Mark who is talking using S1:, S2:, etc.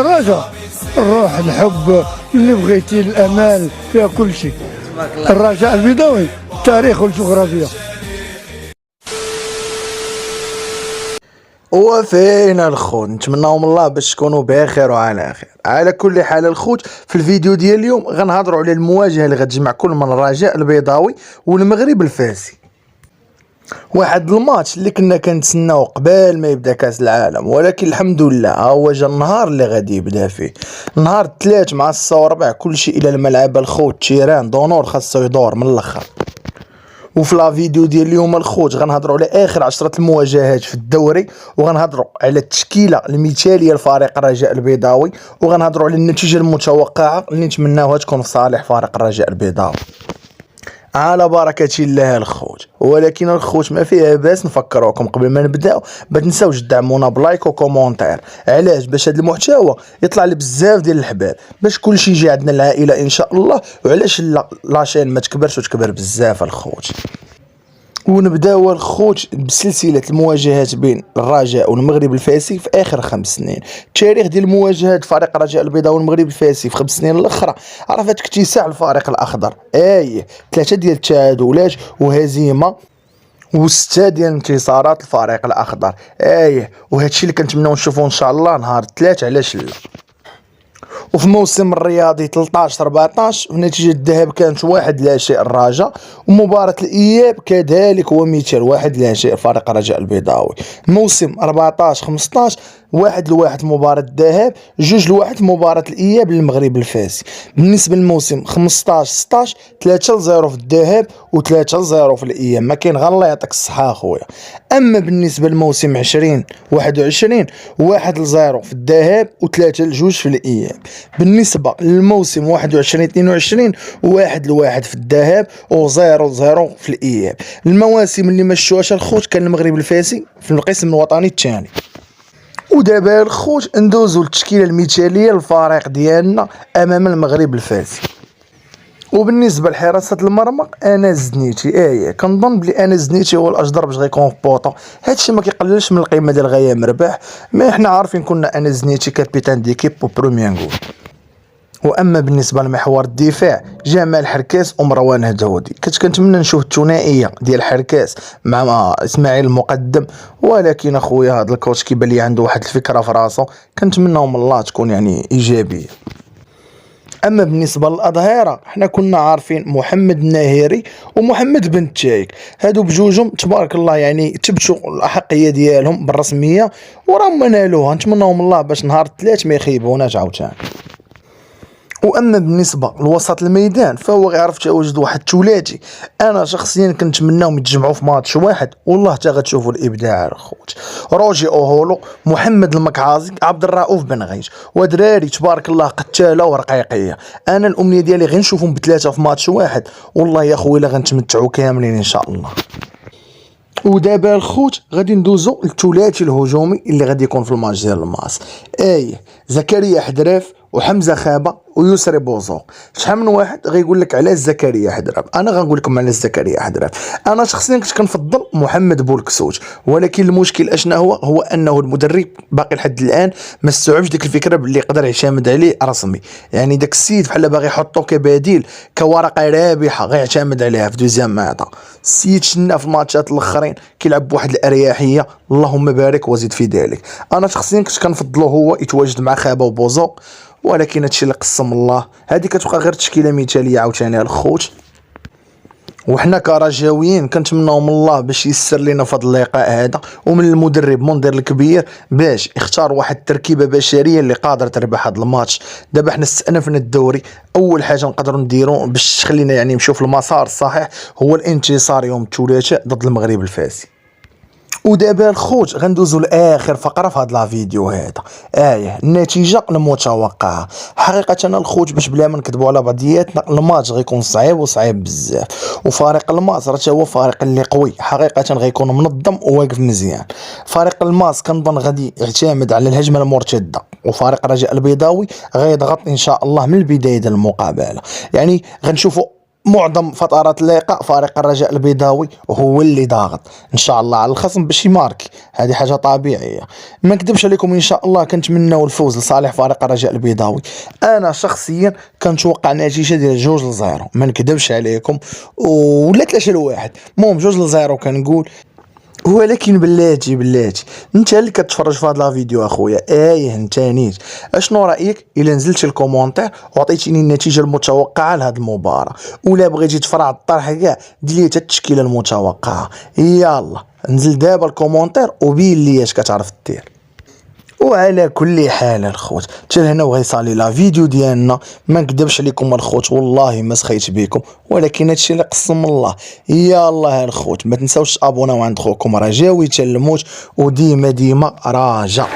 S1: الرجاء، الروح، الحب، اللي بغيتي، الامال، فيها كل شيء. الرجاء البيضاوي، التاريخ والجغرافيا.
S2: وفين الخوت؟ نتمناهم الله باش تكونوا بخير وعلى خير. على كل حال الخوت، في الفيديو ديال اليوم غنهضروا على المواجهه اللي غتجمع كل من الرجاء البيضاوي والمغرب الفاسي. واحد الماتش اللي كنا كنتسناو قبل ما يبدا كاس العالم، ولكن الحمد لله ها هو جا النهار اللي غادي يبدا فيه. نهار الثلاث مع الساعه 4 كلشي الى الملعب الخوت. تيران دونور خاصو يدور من الاخر. وفي لا فيديو ديال اليوم الخوت غنهضروا على اخر 10 المواجهات في الدوري، وغنهضروا على التشكيله المثاليه لفريق الرجاء البيضاوي، وغنهضروا على النتيجه المتوقعه اللي نتمناوها تكون في صالح فريق الرجاء البيضاوي. على بركة الله الخوت. ولكن الخوت ما فيها باس نفكروكم قبل ما نبداو ما تنساوش تدعمونا بلايك وكومونتير. علاش؟ باش هذا المحتوى يطلع لبزاف ديال الحباب، باش كلشي يجي عندنا العائله ان شاء الله. وعلاش لا لاشين ما تكبرش وتكبر بزاف الخوت. ونبداو الخوت بسلسله المواجهات بين الرجاء والمغرب الفاسي في اخر 5 سنين. التاريخ ديال المواجهات فريق الرجاء البيضاوي والمغرب الفاسي في 5 سنين الاخرى عرفت اكتساح الفريق الاخضر. 3 ديال التعادلات وهزيمه و6 ديال الانتصارات الفريق الاخضر. وهادشي اللي كنتمناو نشوفوه ان شاء الله نهار الثلاث. علاش لا؟ وفي الموسم الرياضي 13-14 نتيجة الذهاب كانت 1-0 الرجاء، ومباراة الإياب كذلك هو مثال 1-0 فريق الرجاء البيضاوي. موسم 14-15 1-1 مباراة الذهاب، 2-1 مباراة الإياب للمغرب الفاسي. بالنسبة للموسم 15-16 3-0 في الذهاب و3-0 في الإياب. ما كاين غير الله يعطيك الصحة أخويا. أما بالنسبة للموسم 20-21 1-0 في الذهاب و3-2 في الإياب. بالنسبة للموسم 21-22 1-1 في الذهاب و0-0 في الإياب. المواسم اللي مشوهاش الخوت كان المغرب الفاسي في القسم الوطني الثاني. ودابا الخوت ندوزو للتشكيله المثاليه للفريق ديالنا امام المغرب الفاسي. وبالنسبه لحراسه المرمى انس زنيتي، كنظن بلي انس زنيتي هو الاجدر باش غيكون في بوطه. هادشي ما كيقللش من القيمه ديال غيام رباح، ما احنا عارفين كنا انس زنيتي كابيتان ديكيب وبروميانغول. واما بالنسبه لمحور الدفاع جمال حركاس ومروان هدودي، كنتمنى نشوف الثنائيه ديال حركاس مع اسماعيل المقدم، ولكن اخويا هذا الكوتش كيبان لي عنده واحد الفكره في راسو، كنتمناو من الله تكون يعني ايجابيه. اما بالنسبه للاظهره حنا كنا عارفين محمد الناهيري ومحمد بن تايك، هادو بجوجهم تبارك الله يعني تبتوا الاحقيه ديالهم بالرسميه وراهم نالوها. نتمناهم الله باش نهار الثلاث ما يخيبوناش عاوتاني. واما بالنسبه لوسط الميدان فهو غيعرف تواجد واحد الثلاثي انا شخصيا كنتمناهم يتجمعوا في ماتش واحد، والله حتى غتشوفوا الابداع الخوت. روجي اوهولو، محمد المكعازي، عبد الرؤوف بن غيش، ودراري تبارك الله قتاله ورقيقيه. انا الامنيه ديالي غير نشوفهم بثلاثه في ماتش واحد، والله يا خويا الا غنتمتعوا كاملين ان شاء الله. ودابا الخوت غادي ندوزو للثلاثي الهجومي اللي غادي يكون في الماتش ديال الماس. زكريا حدراف وحمزه خابه ويسري بوزوق. شحال من واحد غيقول لك علاش زكريا حدراف، انا غنقول لكم علاش زكريا حدراف. انا شخصيا كنت كنفضل محمد بولكسوت، ولكن المشكل اشنا هو انه المدرب باقي لحد الان ما استوعبش ديك الفكره باللي يقدر يعتمد عليه رسمي. يعني داك السيد بحال باغي يحطو كبديل كورقه رابحه غيعتمد عليها في دوزيام ماطا. السيد شنا في الماتشات الاخرين كيلعب بواحد الاريحيه اللهم بارك وزيد في ذلك. انا شخصيا كنت كنفضلو هو يتواجد مع خابه وبوزوق، ولكن هادشي اللي قسم الله. هذه كتبقى غير تشكيله مثاليه عاوتاني الخوت. وحنا كرجاويين كنتمناو من الله باش يسر لنا في هذا اللقاء هذا، ومن المدرب منذر الكبير باش يختار واحد التركيبه بشريه اللي قادره تربح هذا الماتش. دابا حنا استأنفنا الدوري، اول حاجه نقدروا نديرو باش تخلينا يعني نمشيو في المسار الصحيح هو الانتصار يوم الثلاثاء ضد المغرب الفاسي. ودابا الخوت غندوزو لاخر فقره في هذا لا فيديو هذا. النتيجه المتوقعه. حقيقه الخوت باش بلا ما نكذبوا على بعضياتنا الماتش غيكون صعيب وصعيب بزاف، وفريق الماس راه هو فريق اللي قوي حقيقه غيكون منظم وواقف مزيان. فريق الماس كنظن غادي يعتمد على الهجمه المرتده، وفريق الرجاء البيضاوي غيضغط ان شاء الله من البدايه ديال المقابله. يعني غنشوفوا معظم فترات اللقاء فريق الرجاء البيضاوي هو اللي ضاغط ان شاء الله على الخصم باش يماركي، هذه حاجه طبيعيه. ما نكذبش عليكم، ان شاء الله كنتمناو الفوز لصالح فريق الرجاء البيضاوي. انا شخصيا كنتوقع نتيجه ديال 2-0، ما نكذبش عليكم، ولا 3-1، المهم 2-0 كنقول. ولكن بلاتي انت اللي كتفرج في هاد لا فيديو اخويا، انت نيت اشنو رايك الا نزلتي الكومونتير وعطيتيني النتيجه المتوقعه لهاد المباراه، ولا بغيتي تفرع الطرح كاع دير لي التشكيله المتوقعه. يلا نزل دابا الكومونتير وبين لي اش كتعرف دير. وعلى كل حال الخوت حتى هنا وغيصالي لا فيديو ديالنا. ما نكذبش عليكم الخوت، والله ما سخيت بكم، ولكن هادشي اللي قسم الله. يلا الخوت ما تنساوش تابوناو عند خوكم رجاوي حتى الموت، وديما رجاء.